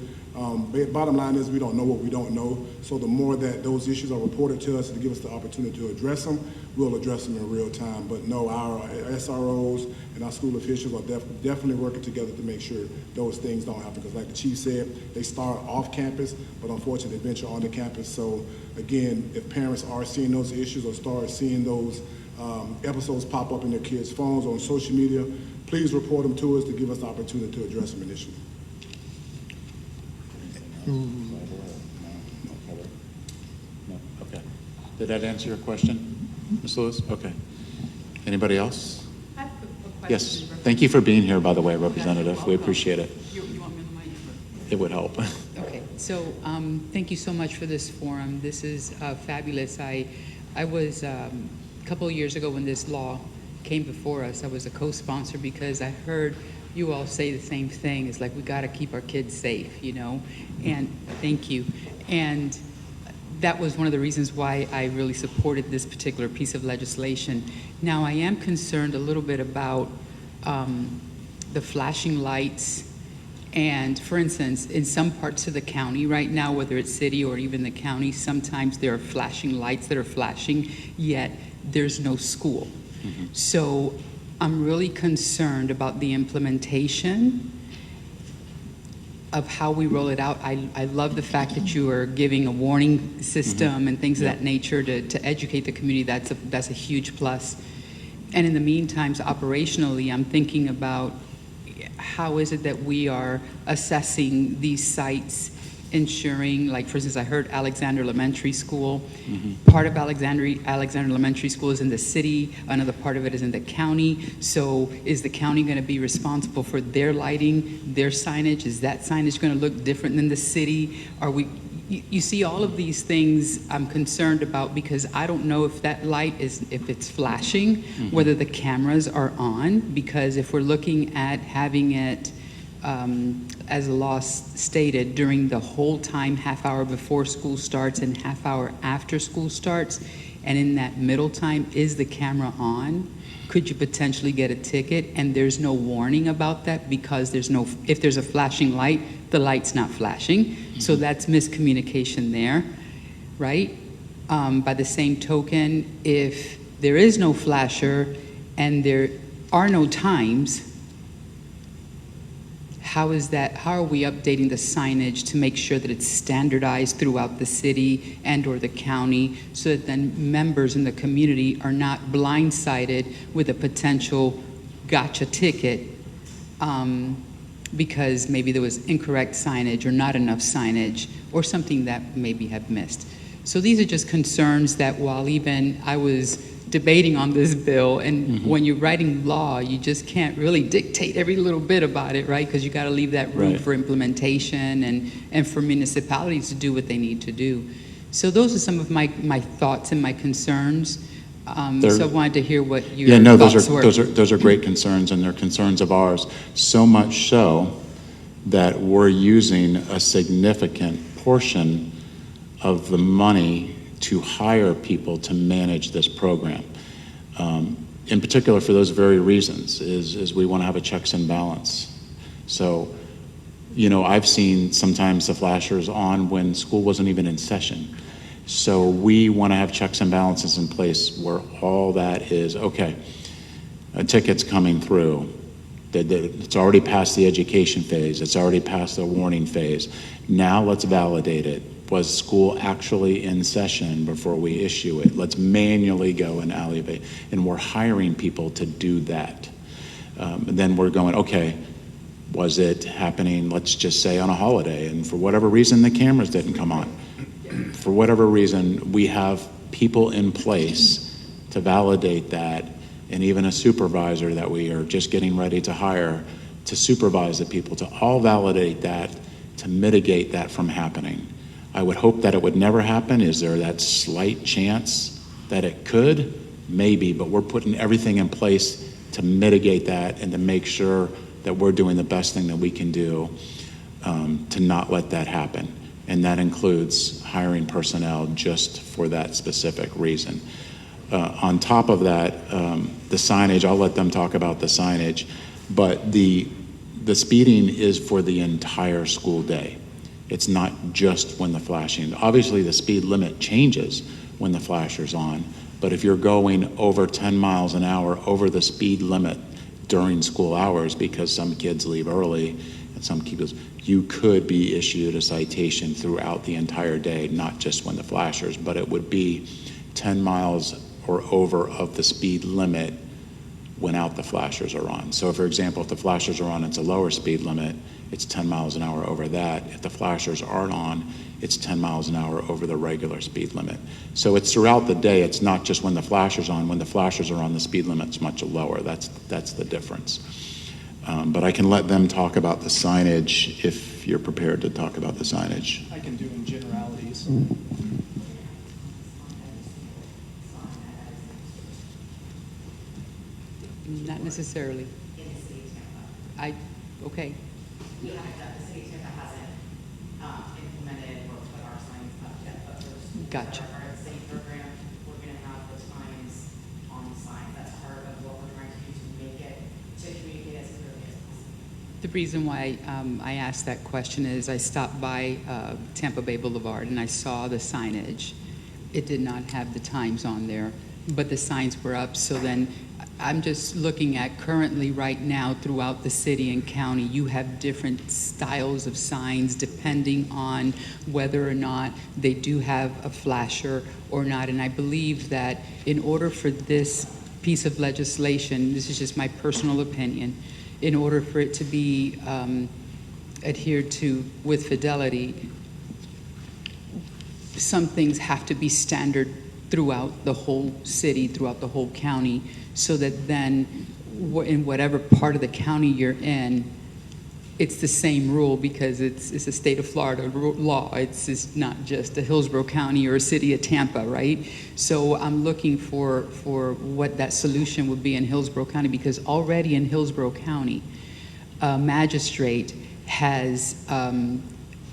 Bottom line is we don't know what we don't know. So the more that those issues are reported to us to give us the opportunity to address them, we'll address them in real time. But no, our SROs and our school officials are definitely working together to make sure those things don't happen. Because like the chief said, they start off campus, but unfortunately they venture onto campus. So again, if parents are seeing those issues or start seeing those episodes pop up in their kids' phones or on social media, please report them to us to give us the opportunity to address them initially. No? Okay. Did that answer your question, Ms. Lewis? Okay. Anybody else? I have a question. Yes. Thank you for being here, by the way, Representative. We appreciate it. You want me on the mic? It would help. Okay, so thank you so much for this forum. This is fabulous. I was, a couple of years ago when this law came before us, I was a co-sponsor because I heard you all say the same thing. It's like we got to keep our kids safe, you know, and thank you. And that was one of the reasons why I really supported this particular piece of legislation. Now, I am concerned a little bit about the flashing lights. And for instance, in some parts of the county right now, whether it's city or even the county, sometimes there are flashing lights that are flashing, yet there's no school. Mm-hmm. So I'm really concerned about the implementation of how we roll it out. I love the fact that you are giving a warning system mm-hmm. and things of that nature to educate the community. That's a huge plus. And in the meantime, operationally, I'm thinking about how is it that we are assessing these sites, ensuring, like for instance, I heard Alexander Elementary School. Mm-hmm. Part of Alexander Elementary School is in the city, another part of it is in the county. So is the county going to be responsible for their lighting, their signage? Is that signage going to look different than the city? Are we? You see, all of these things I'm concerned about because I don't know if that light is, if it's flashing, mm-hmm. whether the cameras are on, because if we're looking at having it, as the law stated, during the whole time, half hour before school starts and half hour after school starts, and in that middle time, is the camera on? Could you potentially get a ticket and there's no warning about that because if there's a flashing light, the light's not flashing. Mm-hmm. So that's miscommunication there, right? By the same token, if there is no flasher and there are no times, how are we updating the signage to make sure that it's standardized throughout the city and or the county so that then members in the community are not blindsided with a potential gotcha ticket because maybe there was incorrect signage or not enough signage or something that maybe have missed. So these are just concerns that while even I was debating on this bill, and mm-hmm. when you're writing law, you just can't really dictate every little bit about it, right? Because you got to leave that room right. for implementation and for municipalities to do what they need to do. So those are some of my thoughts and my concerns. So I wanted to hear what your thoughts were. Those are great concerns, and they're concerns of ours. So much so that we're using a significant portion of the money to hire people to manage this program. In particular, for those very reasons, is we want to have a checks and balance. So, you know, I've seen sometimes the flashers on when school wasn't even in session. So we want to have checks and balances in place where all that is, okay, a ticket's coming through. It's already past the education phase. It's already past the warning phase. Now let's validate it. Was school actually in session before we issue it? Let's manually go and allocate. And we're hiring people to do that. Then we're going, okay, was it happening, let's just say, on a holiday? And for whatever reason, the cameras didn't come on. For whatever reason, we have people in place to validate that, and even a supervisor that we are just getting ready to hire to supervise the people, to all validate that, to mitigate that from happening. I would hope that it would never happen. Is there that slight chance that it could? Maybe, but we're putting everything in place to mitigate that and to make sure that we're doing the best thing that we can do to not let that happen. And that includes hiring personnel just for that specific reason. On top of that, the signage, I'll let them talk about the signage, but the speeding is for the entire school day. It's not just when the flashing. Obviously, the speed limit changes when the flasher's on, but if you're going over 10 miles an hour over the speed limit during school hours because some kids leave early and some kids, you could be issued a citation throughout the entire day, not just when the flashers, but it would be 10 miles or over of the speed limit when out the flashers are on. So for example, if the flashers are on, it's a lower speed limit, it's 10 miles an hour over that. If the flashers aren't on, it's 10 miles an hour over the regular speed limit. So it's throughout the day, it's not just when the flashers on. When the flashers are on, the speed limit's much lower. That's the difference. But I can let them talk about the signage if you're prepared to talk about the signage. I can do in generalities. Not necessarily. In the city of Tampa. Okay. We haven't done, the city of Tampa hasn't implemented or put our signs up yet, but for the schools that Gotcha. are part of the city program, we're gonna have the times on the sign. That's part of what we're trying to do to make it, to communicate as clearly as possible. The reason why I asked that question is I stopped by Tampa Bay Boulevard and I saw the signage. It did not have the times on there, but the signs were up. So then I'm just looking at currently right now throughout the city and county, you have different styles of signs depending on whether or not they do have a flasher or not. And I believe that in order for this piece of legislation, this is just my personal opinion, in order for it to be adhered to with fidelity, some things have to be standard throughout the whole city, throughout the whole county, so that then in whatever part of the county you're in, it's the same rule because it's a state of Florida law. It's not just a Hillsborough County or a city of Tampa, right? So I'm looking for what that solution would be in Hillsborough County, because already in Hillsborough County, a magistrate has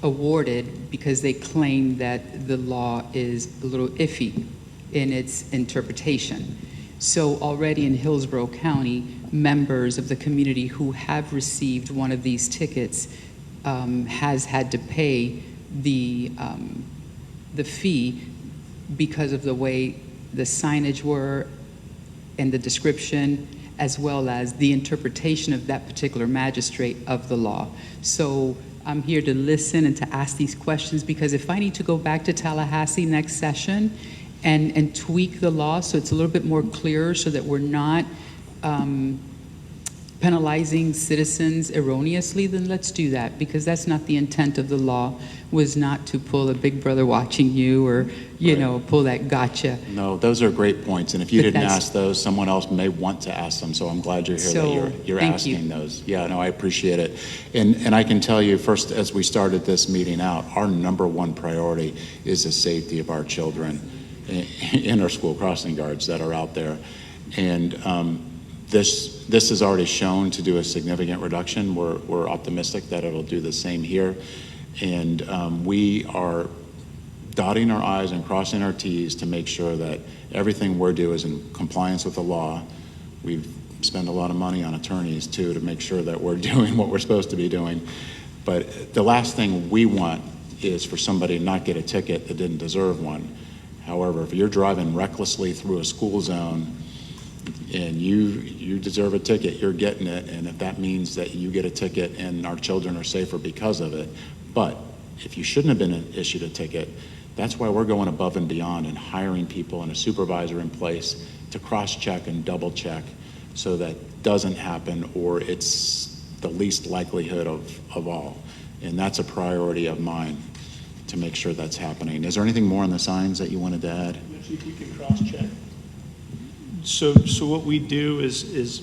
awarded because they claim that the law is a little iffy in its interpretation. So already in Hillsborough County, members of the community who have received one of these tickets has had to pay the fee because of the way the signage were and the description, as well as the interpretation of that particular magistrate of the law. So I'm here to listen and to ask these questions, because if I need to go back to Tallahassee next session and tweak the law so it's a little bit more clearer, so that we're not penalizing citizens erroneously, then let's do that, because that's not the intent of the law, was not to pull a big brother watching you or, you know, pull that gotcha. No, those are great points, and if you But didn't that's- ask those, someone else may want to ask them, so I'm glad you're here, So, that you're thank asking you. those. Yeah, no, I appreciate it. And I can tell you, first, as we started this meeting out, our number one priority is the safety of our children in our school crossing guards that are out there. And this is already shown to do a significant reduction. We're optimistic that it'll do the same here. And we are dotting our I's and crossing our T's to make sure that everything we're doing is in compliance with the law. We've spent a lot of money on attorneys too to make sure that we're doing what we're supposed to be doing. But the last thing we want is for somebody to not get a ticket that didn't deserve one. However, if you're driving recklessly through a school zone and you deserve a ticket, you're getting it. And if that means that you get a ticket and our children are safer because of it, but if you shouldn't have been issued a ticket, that's why we're going above and beyond and hiring people and a supervisor in place to cross-check and double-check so that doesn't happen, or it's the least likelihood of all. And that's a priority of mine, to make sure that's happening. Is there anything more on the signs that you wanted to add? If you can cross-check. So what we do is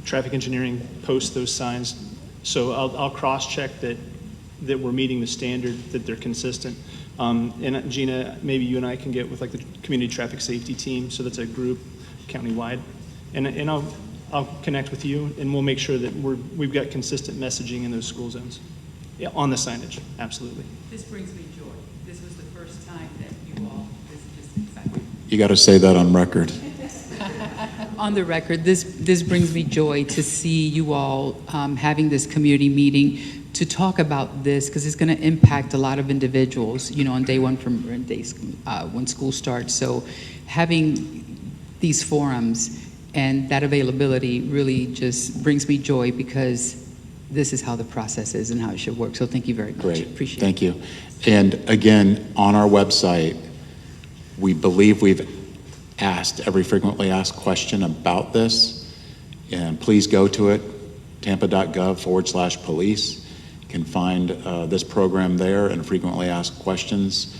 traffic engineering posts those signs. So I'll cross-check that we're meeting the standard, that they're consistent. And Gina, maybe you and I can get with like the community traffic safety team. So that's a group countywide. And I'll connect with you, and we'll make sure that we've got consistent messaging in those school zones. Yeah, on the signage, absolutely. This brings me joy. This was the first time that you all, this excited. You got to say that on record. On the record, this brings me joy to see you all having this community meeting to talk about this, because it's going to impact a lot of individuals, on day one when school starts. So having these forums and that availability really just brings me joy, because this is how the process is and how it should work. So thank you very much. Great. Appreciate it. Thank you. And again, on our website, we believe we've asked every frequently asked question about this. And please go to it, tampa.gov/police. You can find this program there and frequently asked questions.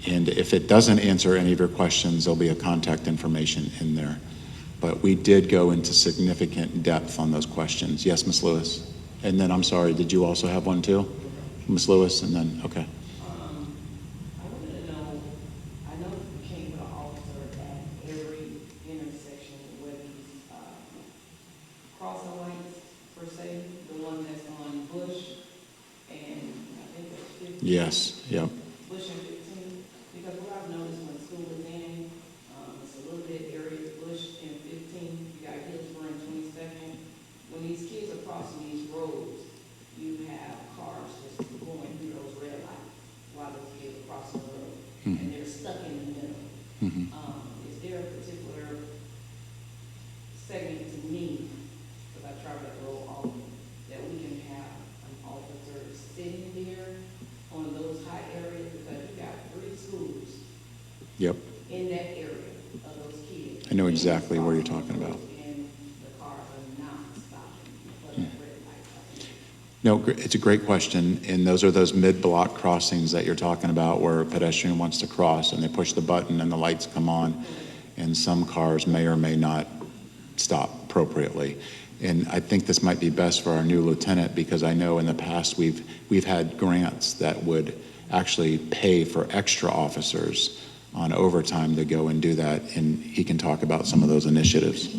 And if it doesn't answer any of your questions, there'll be a contact information in there. But we did go into significant depth on those questions. Yes, Ms. Lewis? And then, I'm sorry, did you also have one too? Ms. Lewis, and then, okay. I wanted to know, I know you can't put an officer at every intersection where these crossing lights, per se, the one that's on Bush and I think that's 15. Yes, yep. Bush and 15, because what I've noticed when school is in, it's a little bit area, Bush and 15, you got Hillsborough and 22nd. When these kids are crossing these roads, you have cars just going through those red lights while those kids are crossing the road, and they're stuck in the middle. Is there a particular segment to me, because I travel that road often, that we can have an officer sitting there on those high areas, because you got 3 schools Yep. in that area of those kids. I know exactly where you're talking about. And the cars are not stopping for that red light. No, it's a great question, and those are those mid-block crossings that you're talking about where a pedestrian wants to cross and they push the button and the lights come on, and some cars may or may not stop appropriately. And I think this might be best for our new lieutenant, because I know in the past we've had grants that would actually pay for extra officers on overtime to go and do that, and he can talk about some of those initiatives.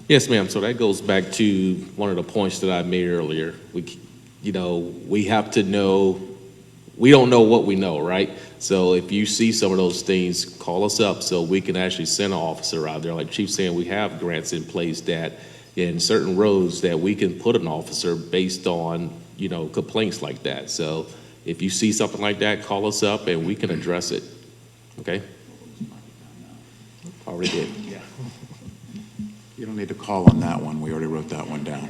Yes, ma'am. So that goes back to one of the points that I made earlier. We have to know, we don't know what we know, right? So if you see some of those things, call us up so we can actually send an officer out there. Like Chief's saying, we have grants in place that in certain roads that we can put an officer based on, complaints like that. So if you see something like that, call us up and we can address it. Okay? Already did. You don't need to call on that one. We already wrote that one down.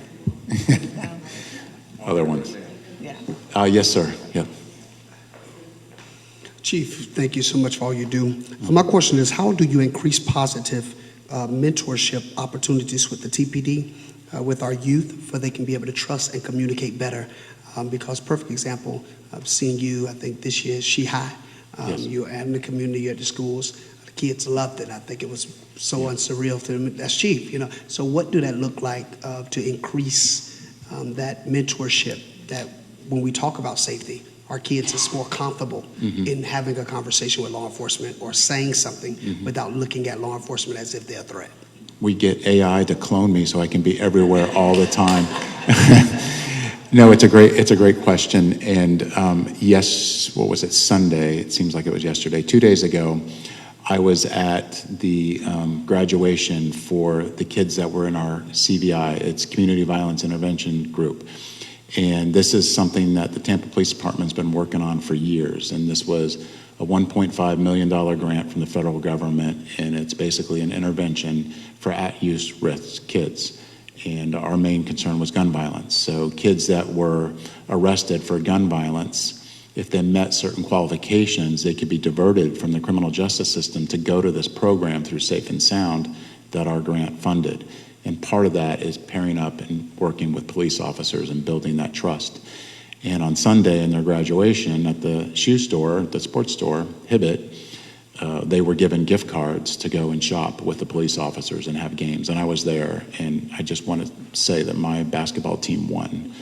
Other ones? Yeah. Yes, sir. Yeah. Chief, thank you so much for all you do. My question is, how do you increase positive mentorship opportunities with the TPD, with our youth, so they can be able to trust and communicate better? Because perfect example, I've seen you, I think this year, She High. Yes. You're in the community, at the schools. The kids loved it. I think it was so unsurreal to them. That's Chief, So what do that look like to increase that mentorship, that when we talk about safety, our kids is more comfortable in having a conversation with law enforcement or saying something without looking at law enforcement as if they're a threat? We get AI to clone me so I can be everywhere all the time. No, it's a great question. And yes, what was it, Sunday? It seems like it was yesterday. 2 days ago, I was at the graduation for the kids that were in our CVI. It's Community Violence Intervention Group. And this is something that the Tampa Police Department's been working on for years. And this was a $1.5 million grant from the federal government. And it's basically an intervention for at-use risk kids. And our main concern was gun violence. So kids that were arrested for gun violence, if they met certain qualifications, they could be diverted from the criminal justice system to go to this program through Safe and Sound that our grant funded. And part of that is pairing up and working with police officers and building that trust. And on Sunday in their graduation at the shoe store, the sports store, Hibbett, they were given gift cards to go and shop with the police officers and have games. And I was there, and I just want to say that my basketball team won.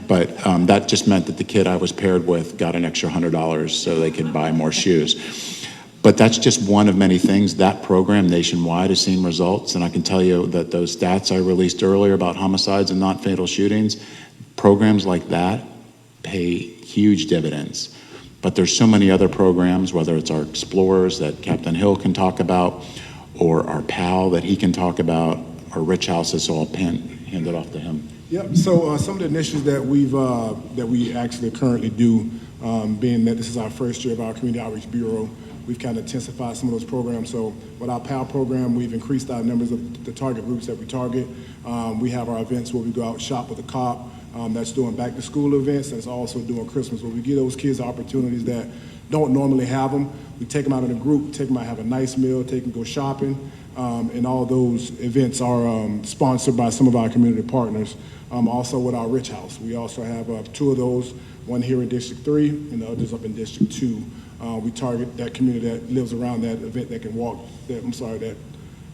But that just meant that the kid I was paired with got an extra $100 so they could buy more shoes. But that's just one of many things. That program nationwide has seen results, and I can tell you that those stats I released earlier about homicides and non-fatal shootings, programs like that pay huge dividends. But there's so many other programs, whether it's our Explorers that Captain Hill can talk about, or our PAL that he can talk about, or Rich Houses, so I'll hand it off to him. Yep. So some of the initiatives that we actually currently do, being that this is our first year of our Community Outreach Bureau, we've kind of intensified some of those programs. So with our PAL program, we've increased our numbers of the target groups that we target. We have our events where we go out and shop with a cop. That's doing back to school events. That's also doing Christmas, where we give those kids opportunities that don't normally have them. We take them out in a group, take them out, have a nice meal, take them go shopping. And all those events are sponsored by some of our community partners. Also with our Rich House, we also have 2 of those, one here in District 3 and the others up in District 2. We target that community that lives around that event that can walk, that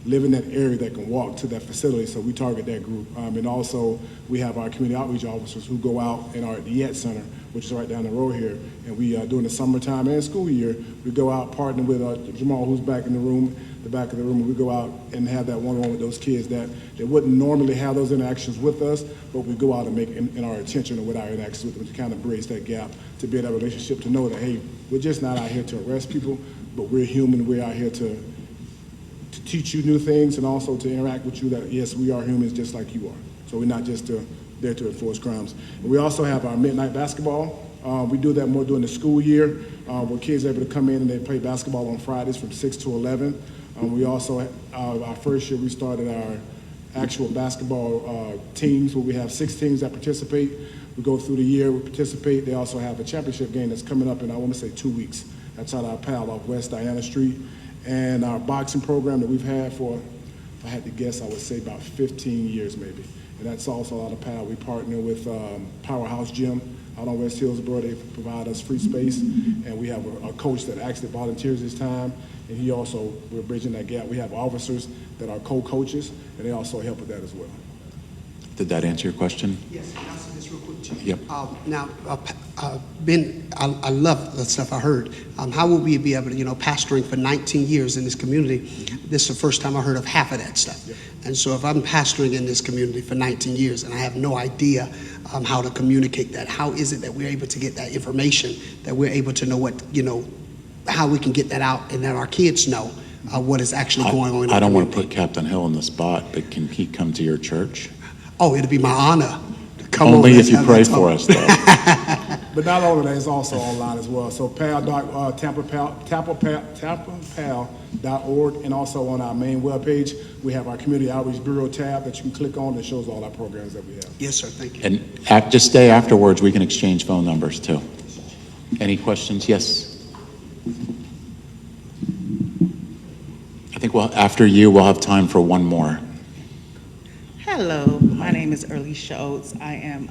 live in that area that can walk to that facility, so we target that group. And also, we have our community outreach officers who go out and are at the Yet Center, which is right down the road here, and we, during the summertime and school year, we go out partnering with Jamal, who's back in the room, the back of the room, and we go out and have that one-on-one with those kids that wouldn't normally have those interactions with us, but we go out and make in our attention and with our interactions with them to kind of bridge that gap, to build that relationship, to know that, hey, we're just not out here to arrest people, but we're human, we're out here to teach you new things and also to interact with you, that yes, we are humans just like you are. So we're not just there to enforce crimes. And we also have our midnight basketball. We do that more during the school year, where kids are able to come in and they play basketball on Fridays from 6 to 11. We also, our first year, we started our actual basketball teams, where we have 6 teams that participate. We go through the year, we participate. They also have a championship game that's coming up in, I want to say, 2 weeks. That's at our PAL off West Diana Street. And our boxing program that we've had for, if I had to guess, I would say about 15 years maybe. And that's also out of PAL. We partner with Powerhouse Gym out on West Hillsborough. They provide us free space. And we have a coach that actually volunteers his time. And he also, we're bridging that gap. We have officers that are co-coaches, and they also help with that as well. Did that answer your question? Yes, can I say this real quick too? Yep. Now, Ben, I love the stuff I heard. How will we be able to, pastoring for 19 years in this community, this is the first time I heard of half of that stuff. Yep. And so if I'm pastoring in this community for 19 years and I have no idea how to communicate that, how is it that we're able to get that information, that we're able to know what, how we can get that out and that our kids know what is actually going on in the I don't want to community? put Captain Hill on the spot, but can he come to your church? Oh, it'll be my honor to come Only over if and you have pray that for talk. us, though. But not only that, it's also online as well. So TampaPal.org, and also on our main webpage, we have our Community Outreach Bureau tab that you can click on that shows all our programs that we have. Yes, sir, thank you. And just stay afterwards. We can exchange phone numbers, too. Any questions? Yes? I think after you, we'll have time for one more. Hello, my name is Erlisha Oates. I am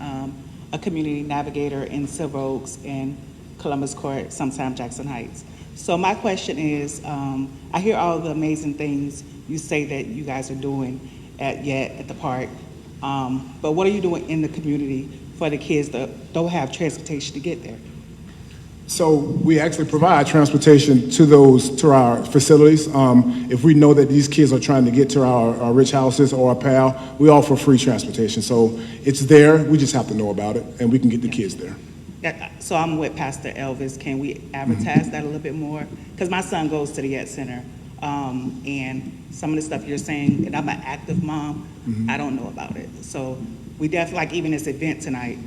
a community navigator in Silver Oaks and Columbus Court, sometimes Jackson Heights. So my question is, I hear all the amazing things you say that you guys are doing at the park, but what are you doing in the community for the kids that don't have transportation to get there? So we actually provide transportation to our facilities. If we know that these kids are trying to get to our Rich Houses or our PAL, we offer free transportation. So it's there, we just have to know about it, and we can get the kids there. So I'm with Pastor Elvis. Can we advertise that a little bit more? Because my son goes to the Yet Center, and some of the stuff you're saying, and I'm an active mom, I don't know about it. So we definitely, like even this event tonight,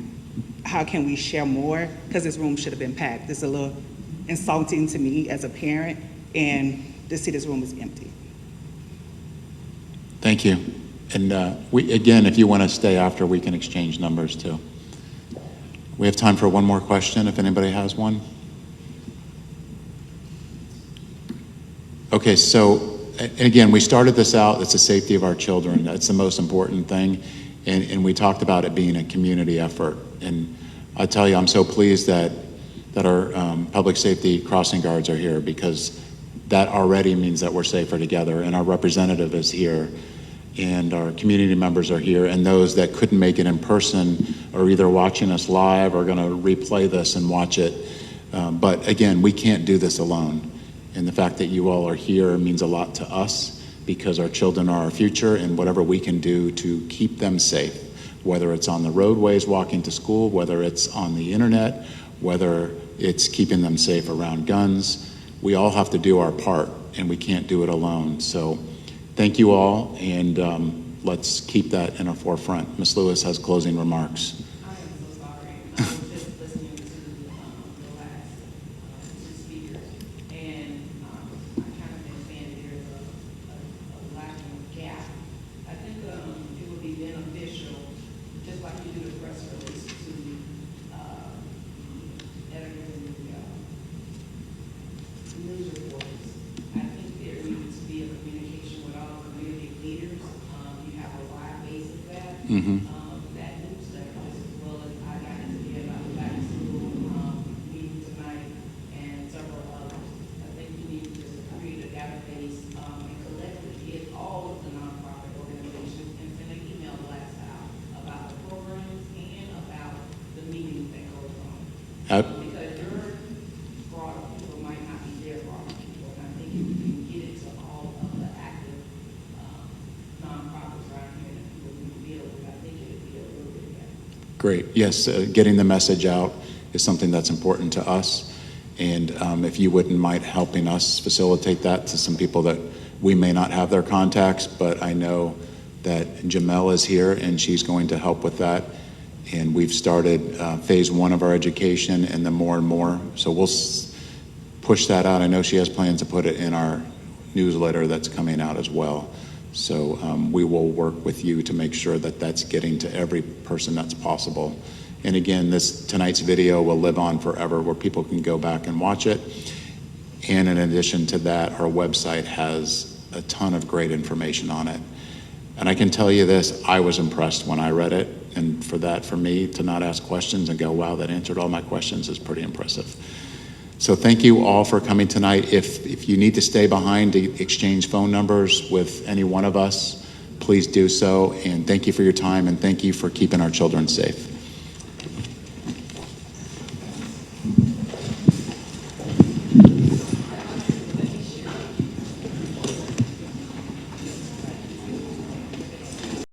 how can we share more? Because this room should have been packed. It's a little insulting to me as a parent, and to see this room is empty. Thank you. And again, if you want to stay after, we can exchange numbers, too. We have time for one more question, if anybody has one. Okay, so, and again, we started this out, it's the safety of our children. That's the most important thing. And we talked about it being a community effort. And I tell you, I'm so pleased that our public safety crossing guards are here, because that already means that we're safer together. And our representative is here, and our community members are here, and those that couldn't make it in person are either watching us live or going to replay this and watch it. But again, we can't do this alone. And the fact that you all are here means a lot to us because our children are our future, and whatever we can do to keep them safe, whether it's on the roadways walking to school, whether it's on the internet, whether it's keeping them safe around guns, we all have to do our part, and we can't do it alone. So thank you all, and let's keep that in our forefront. Ms. Lewis has closing remarks. I am so sorry. I was just listening to the last two speakers, and I kind of been saying there's a lack of gap. I think it would be beneficial, just like you do the press release, to editors and the news reporters. I think there needs to be a communication with all community leaders. You have a wide base of that. That newsletter, just as well as I got to hear about the back to school meeting tonight and several others. I think we need to just create a database and collectively get all of the nonprofit organizations and send an email blast out about the programs and about the meetings that go on. Because your broader people might not be their broader people. And I think if we can get it to all of the active nonprofits around here that people can deal with, I think it would be a little bit better. Great. Yes, getting the message out is something that's important to us. And if you wouldn't mind helping us facilitate that to some people that we may not have their contacts, but I know that Jamel is here and she's going to help with that. And we've started phase 1 of our education, and then more and more. So we'll push that out. I know she has plans to put it in our newsletter that's coming out as well. So we will work with you to make sure that that's getting to every person that's possible. And again, tonight's video will live on forever where people can go back and watch it. And in addition to that, our website has a ton of great information on it. And I can tell you this, I was impressed when I read it. And for me to not ask questions and go, wow, that answered all my questions is pretty impressive. So thank you all for coming tonight. If you need to stay behind to exchange phone numbers with any one of us, please do so. And thank you for your time, and thank you for keeping our children safe.